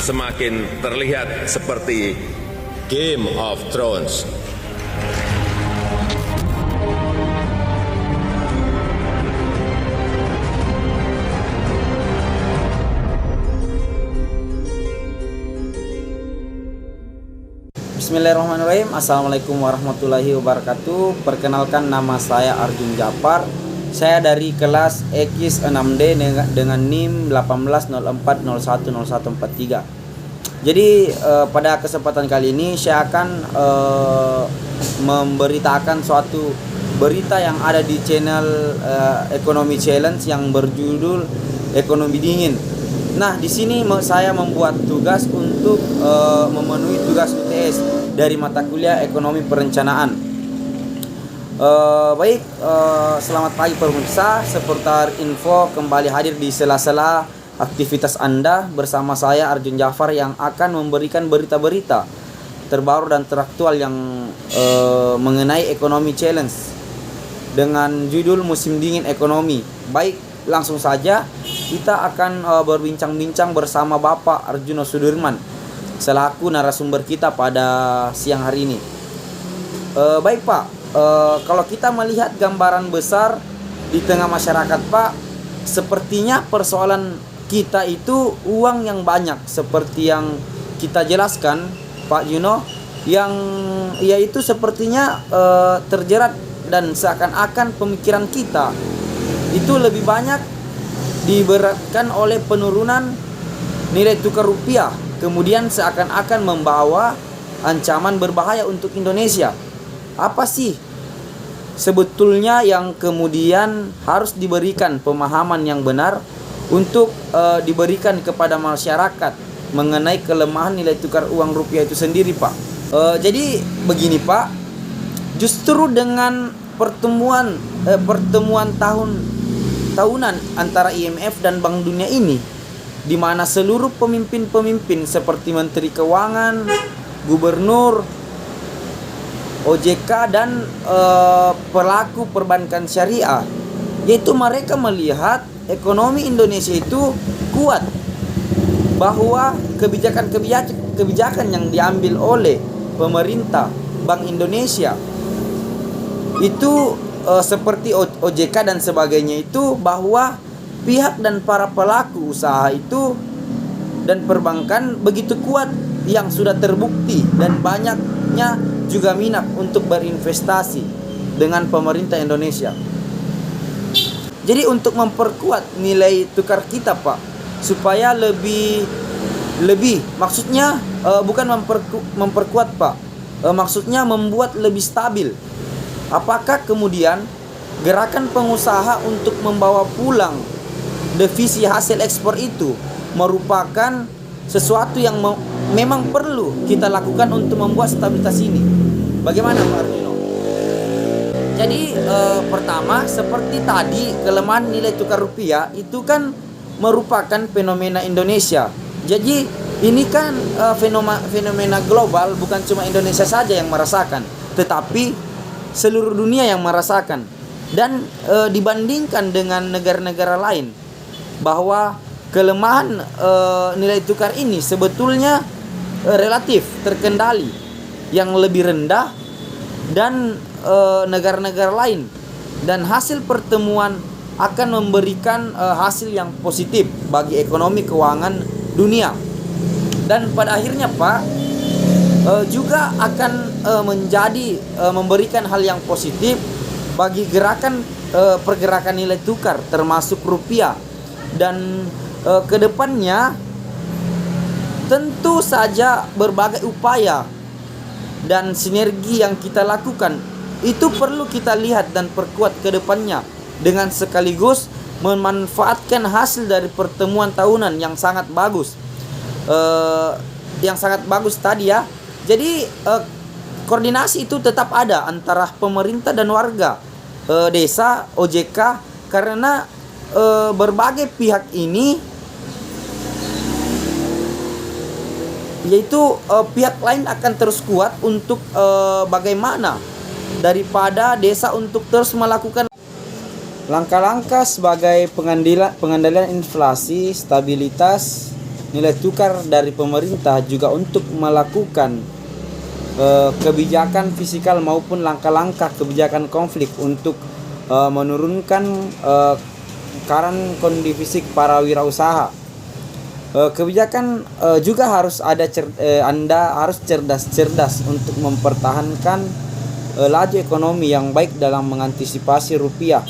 semakin terlihat seperti Game of Thrones. Bismillahirrahmanirrahim. Assalamualaikum warahmatullahi wabarakatuh. Perkenalkan, nama saya Arjun Japar. Saya dari kelas X6D dengan NIM 1804010143. Jadi pada kesempatan kali ini saya akan memberitakan suatu berita yang ada di channel Ekonomi Challenge yang berjudul Ekonomi Dingin. Nah, di sini saya membuat tugas untuk memenuhi tugas UTS dari mata kuliah Ekonomi Perencanaan. Selamat pagi pemirsa. Seputar info kembali hadir di sela-sela aktivitas Anda bersama saya Arjun Jafar yang akan memberikan berita-berita terbaru dan teraktual yang mengenai Ekonomi Challenge dengan judul Musim Dingin Ekonomi. Baik, langsung saja kita akan berbincang-bincang bersama Bapak Arjuno Sudirman selaku narasumber kita pada siang hari ini. Baik Pak, kalau kita melihat gambaran besar di tengah masyarakat Pak, sepertinya persoalan kita itu uang yang banyak seperti yang kita jelaskan Pak Juno, yang yaitu sepertinya terjerat dan seakan-akan pemikiran kita itu lebih banyak diberatkan oleh penurunan nilai tukar rupiah, kemudian seakan-akan membawa ancaman berbahaya untuk Indonesia. Apa sih sebetulnya yang kemudian harus diberikan pemahaman yang benar untuk diberikan kepada masyarakat mengenai kelemahan nilai tukar uang rupiah itu sendiri Pak? Jadi begini Pak, justru dengan pertemuan tahunan antara IMF dan Bank Dunia ini, di mana seluruh pemimpin seperti Menteri Keuangan, Gubernur, OJK dan pelaku perbankan syariah, yaitu mereka melihat ekonomi Indonesia itu kuat, bahwa kebijakan yang diambil oleh pemerintah Bank Indonesia itu seperti OJK dan sebagainya itu, bahwa pihak dan para pelaku usaha itu dan perbankan begitu kuat yang sudah terbukti dan banyaknya juga minat untuk berinvestasi dengan pemerintah Indonesia. Jadi untuk memperkuat nilai tukar kita Pak, supaya lebih maksudnya bukan memperkuat Pak, maksudnya membuat lebih stabil. Apakah kemudian gerakan pengusaha untuk membawa pulang devisa hasil ekspor itu merupakan sesuatu yang memang perlu kita lakukan untuk membuat stabilitas ini? Bagaimana Pak Arjuno? Jadi pertama, seperti tadi, kelemahan nilai tukar rupiah itu kan merupakan fenomena Indonesia. Jadi ini kan fenomena global, bukan cuma Indonesia saja yang merasakan, tetapi seluruh dunia yang merasakan. Dan dibandingkan dengan negara-negara lain, bahwa kelemahan nilai tukar ini sebetulnya relatif terkendali, yang lebih rendah dan negara-negara lain, dan hasil pertemuan akan memberikan hasil yang positif bagi ekonomi keuangan dunia. Dan pada akhirnya Pak, juga akan memberikan hal yang positif bagi pergerakan nilai tukar termasuk rupiah. Dan kedepannya tentu saja berbagai upaya dan sinergi yang kita lakukan itu perlu kita lihat dan perkuat kedepannya, dengan sekaligus memanfaatkan hasil dari pertemuan tahunan yang sangat bagus, tadi ya. Jadi koordinasi itu tetap ada antara pemerintah dan warga desa, OJK, karena berbagai pihak ini, yaitu pihak lain akan terus kuat untuk bagaimana daripada desa untuk terus melakukan langkah-langkah sebagai pengendalian inflasi, stabilitas nilai tukar dari pemerintah juga untuk melakukan kebijakan fiskal maupun langkah-langkah kebijakan konflik untuk menurunkan current kondisi para wirausaha. Kebijakan juga harus ada Anda harus cerdas untuk mempertahankan laju ekonomi yang baik dalam mengantisipasi rupiah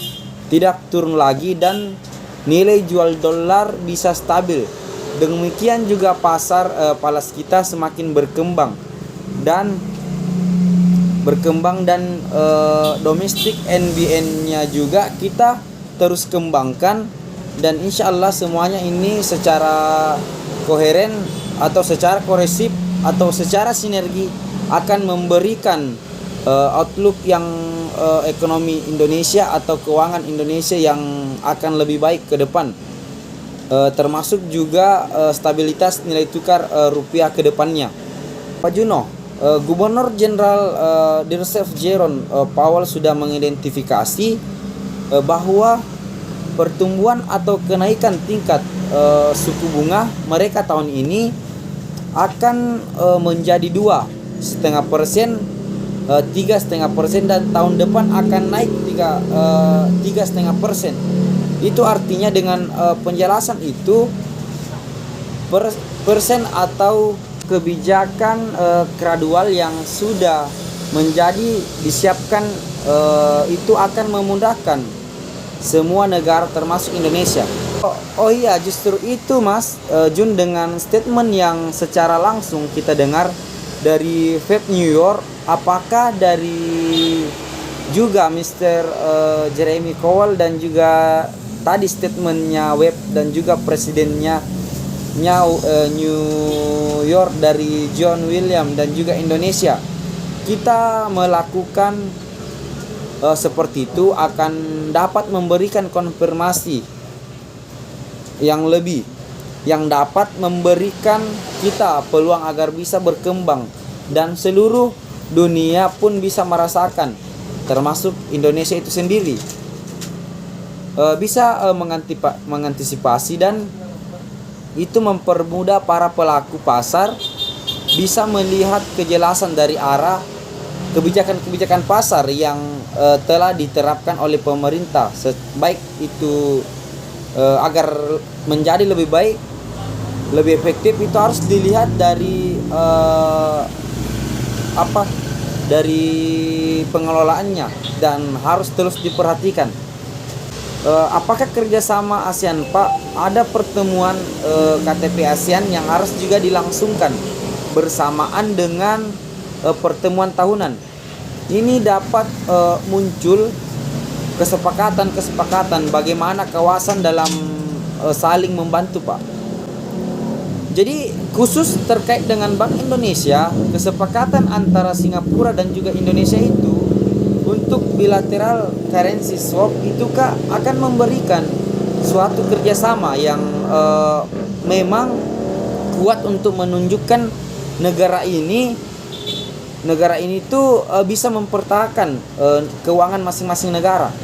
tidak turun lagi dan nilai jual dolar bisa stabil. Demikian juga pasar falas kita semakin berkembang dan domestik NBN-nya juga kita terus kembangkan, dan insya Allah semuanya ini secara koheren atau secara kohesif atau secara sinergi akan memberikan outlook yang ekonomi Indonesia atau keuangan Indonesia yang akan lebih baik ke depan, termasuk juga stabilitas nilai tukar rupiah ke depannya. Pak Juno, Gubernur Jenderal The Reserve Jerome Powell sudah mengidentifikasi bahwa pertumbuhan atau kenaikan tingkat suku bunga mereka tahun ini akan menjadi 2,5%, 3,5%, dan tahun depan akan naik 3,5%. Itu artinya dengan penjelasan itu persen atau kebijakan gradual yang sudah menjadi disiapkan itu akan memudahkan semua negara termasuk Indonesia. Oh iya, justru itu Mas Jun, dengan statement yang secara langsung kita dengar dari Fed New York, apakah dari juga Mr. Jeremy Powell dan juga tadi statementnya Webb dan juga presidennya New York dari John William dan juga Indonesia, kita melakukan seperti itu akan dapat memberikan konfirmasi yang lebih, yang dapat memberikan kita peluang agar bisa berkembang dan seluruh dunia pun bisa merasakan, termasuk Indonesia itu sendiri bisa mengantisipasi, dan itu mempermudah para pelaku pasar bisa melihat kejelasan dari arah kebijakan-kebijakan pasar yang telah diterapkan oleh pemerintah, baik itu agar menjadi lebih baik, lebih efektif. Itu harus dilihat dari dari pengelolaannya dan harus terus diperhatikan. Apakah kerjasama ASEAN, Pak? Ada pertemuan KTP ASEAN yang harus juga dilangsungkan bersamaan dengan pertemuan tahunan. Ini dapat muncul kesepakatan bagaimana kawasan dalam saling membantu, Pak. Jadi khusus terkait dengan Bank Indonesia, kesepakatan antara Singapura dan juga Indonesia itu untuk bilateral currency swap itu akan memberikan suatu kerjasama yang memang kuat untuk menunjukkan negara ini tuh bisa mempertahankan keuangan masing-masing negara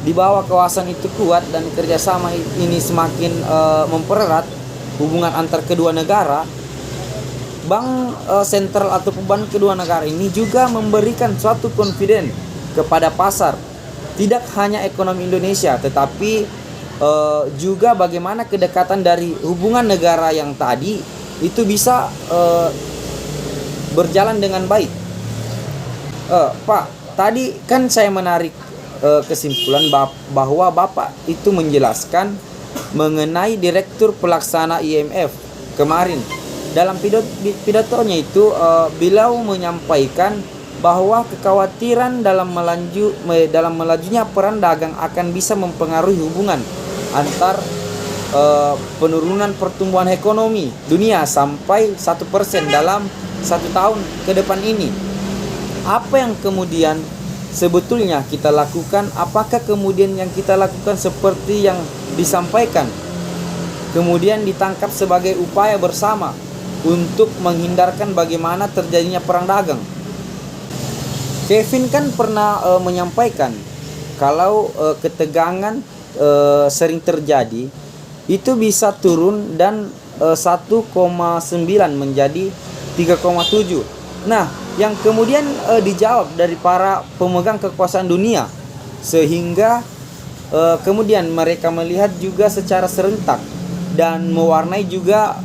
di bawah kawasan itu kuat, dan kerjasama ini semakin mempererat hubungan antar kedua negara. Bank sentral atau bank kedua negara ini juga memberikan suatu confidence kepada pasar, tidak hanya ekonomi Indonesia tetapi juga bagaimana kedekatan dari hubungan negara yang tadi itu bisa berjalan dengan baik. Pak, tadi kan saya menarik kesimpulan bahwa Bapak itu menjelaskan mengenai Direktur Pelaksana IMF kemarin. Dalam pidatonya itu beliau menyampaikan bahwa kekhawatiran dalam melajunya perang dagang akan bisa mempengaruhi hubungan antar penurunan pertumbuhan ekonomi dunia sampai 1% dalam 1 tahun ke depan ini. Apa yang kemudian sebetulnya kita lakukan? Apakah kemudian yang kita lakukan seperti yang disampaikan kemudian ditangkap sebagai upaya bersama untuk menghindarkan bagaimana terjadinya perang dagang? Kevin kan pernah menyampaikan kalau ketegangan sering terjadi itu bisa turun dan 1,9 menjadi 3,7. Nah, yang kemudian dijawab dari para pemegang kekuasaan dunia, sehingga kemudian mereka melihat juga secara serentak dan mewarnai juga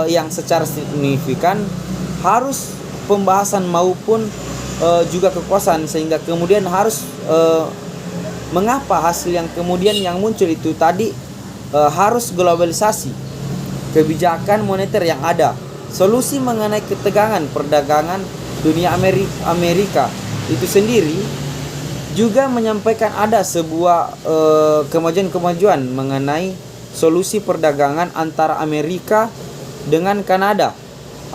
yang secara signifikan harus pembahasan maupun juga kekuasaan, sehingga kemudian harus mengapa hasil yang kemudian yang muncul itu tadi harus globalisasi kebijakan moneter yang ada, solusi mengenai ketegangan perdagangan dunia Amerika itu sendiri juga menyampaikan ada sebuah kemajuan-kemajuan mengenai solusi perdagangan antara Amerika dengan Kanada,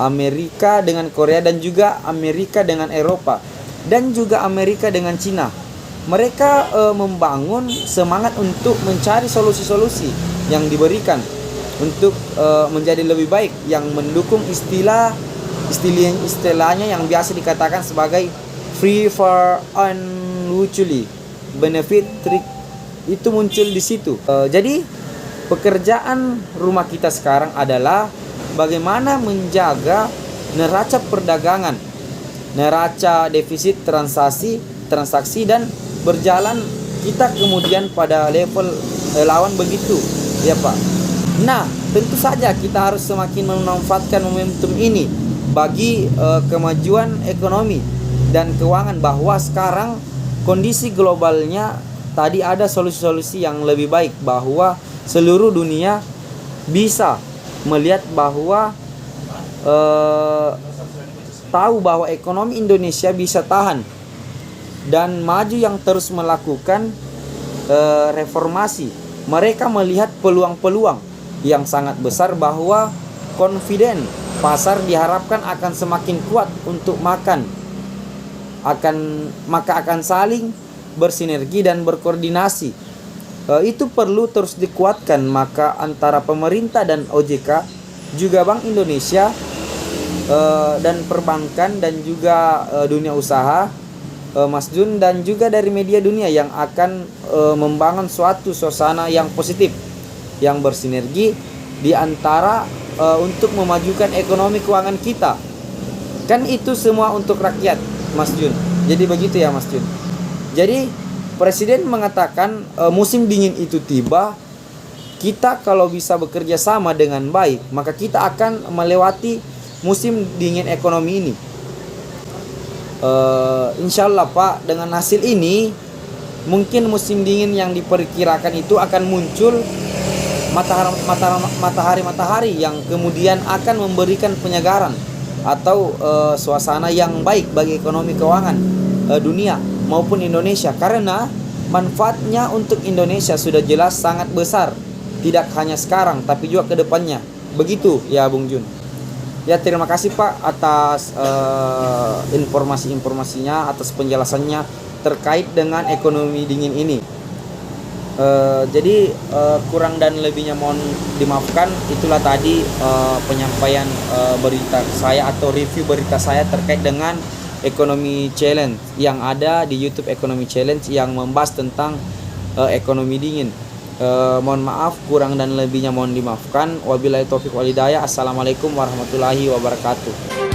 Amerika dengan Korea, dan juga Amerika dengan Eropa, dan juga Amerika dengan Cina. Mereka membangun semangat untuk mencari solusi-solusi yang diberikan untuk menjadi lebih baik, yang mendukung istilahnya yang biasa dikatakan sebagai free for and mutually benefit trick itu muncul di situ. Jadi pekerjaan rumah kita sekarang adalah bagaimana menjaga neraca perdagangan, neraca defisit transaksi dan berjalan kita kemudian pada level lawan begitu, ya Pak. Nah, tentu saja kita harus semakin memanfaatkan momentum ini bagi kemajuan ekonomi dan keuangan, bahwa sekarang kondisi globalnya tadi ada solusi-solusi yang lebih baik, bahwa seluruh dunia bisa melihat bahwa tahu bahwa ekonomi Indonesia bisa tahan dan maju yang terus melakukan reformasi. Mereka melihat peluang-peluang yang sangat besar, bahwa confident pasar diharapkan akan semakin kuat untuk maka akan saling bersinergi dan berkoordinasi. Itu perlu terus dikuatkan, maka antara pemerintah dan OJK, juga Bank Indonesia, dan perbankan, dan juga dunia usaha, Mas Jun, dan juga dari media dunia yang akan membangun suatu suasana yang positif, yang bersinergi di antara untuk memajukan ekonomi keuangan kita. Kan itu semua untuk rakyat, Mas Jun. Jadi begitu ya, Mas Jun. Jadi Presiden mengatakan musim dingin itu tiba. Kita kalau bisa bekerja sama dengan baik, maka kita akan melewati musim dingin ekonomi ini. Insya Allah Pak, dengan hasil ini mungkin musim dingin yang diperkirakan itu akan muncul matahari yang kemudian akan memberikan penyegaran atau suasana yang baik bagi ekonomi keuangan dunia maupun Indonesia, karena manfaatnya untuk Indonesia sudah jelas sangat besar, tidak hanya sekarang tapi juga ke depannya. Begitu ya Bung Jun. Ya, terima kasih Pak atas informasinya, atas penjelasannya terkait dengan ekonomi dingin ini. Jadi kurang dan lebihnya mohon dimaafkan. Itulah tadi penyampaian berita saya atau review berita saya terkait dengan Ekonomi Challenge yang ada di YouTube, Ekonomi Challenge yang membahas tentang ekonomi dingin. Mohon maaf, kurang dan lebihnya mohon dimaafkan. Wabillahi taufiq wal hidayah. Assalamualaikum warahmatullahi wabarakatuh.